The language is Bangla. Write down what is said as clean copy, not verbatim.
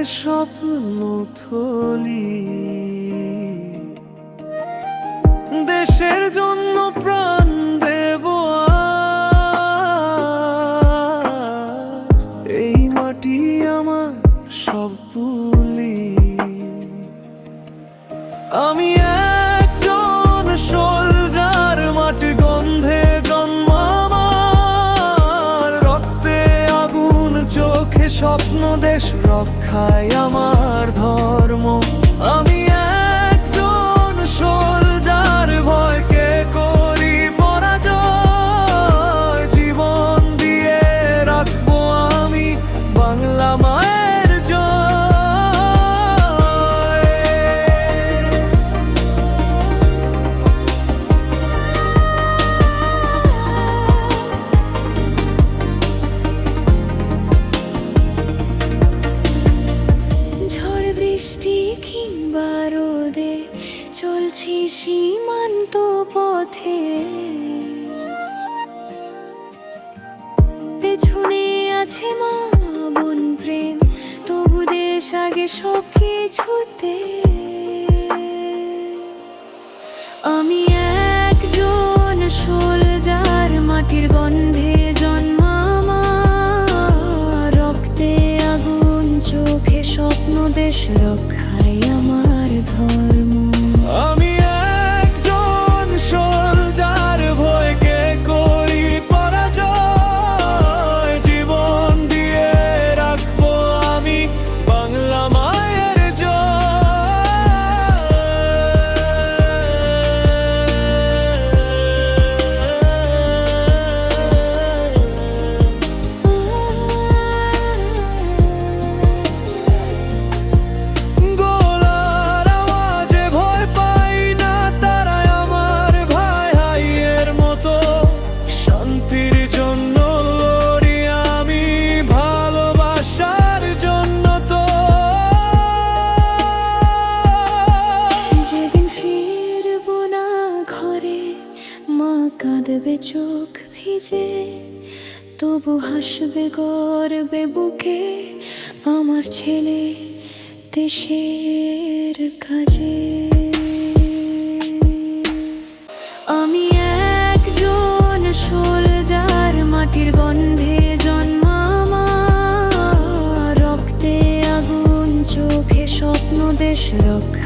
স্বপ্ন থলি। দেশের জন্য প্রাণ দেব আজ, এই মাটি আমার সব ভুলি। আমি একজন সোলজার, মাটি গন্ধে জন্ম আমার, রক্তে আগুন চোখে স্বপ্ন, দেশ রক্ষায় আমার ধর্ম। আমি একজন সোলজার, ভয়কে করি পরাজয়, জীবন দিয়ে রাখবো আমি বাংলা মায়ের জয়। ঝড় বৃষ্টি কিংবা রোদে চলছি সীমান্ত পথে, পেছনে আছে মা বোন প্রেম, তবু দেশ আগে সব কিছুতে। আমি একজন সোলজার, মাটির গন্ধে জন্ম আমার, রক্তে আগুন চোখে স্বপ্ন, দেশ রক্ষায় আমার ধর্ম। আমি একজন সোলজার, ভয়কে করি পরাজয়, জীবন দিয়ে রাখবো আমি বাংলা মায়ের জয়। গোলার আওয়াজে ভয় পাই না, তারাই আমার ভাই ভাইয়ের মতো, শান্তির জন্য লড়ি আমি, ভালোবাসার জন্য তো। যেদিন ফিরবো না ঘরে, মা কাঁদবে চোখ ভিজে, তবু হাসবে গর্বে বুকে আমার ছেলে দেশের কাজে। আমি একজন সোলজার, মাটির গন্ধে জন্ম আমার, রক্তে আগুন চোখে স্বপ্ন, দেশ রক্ষা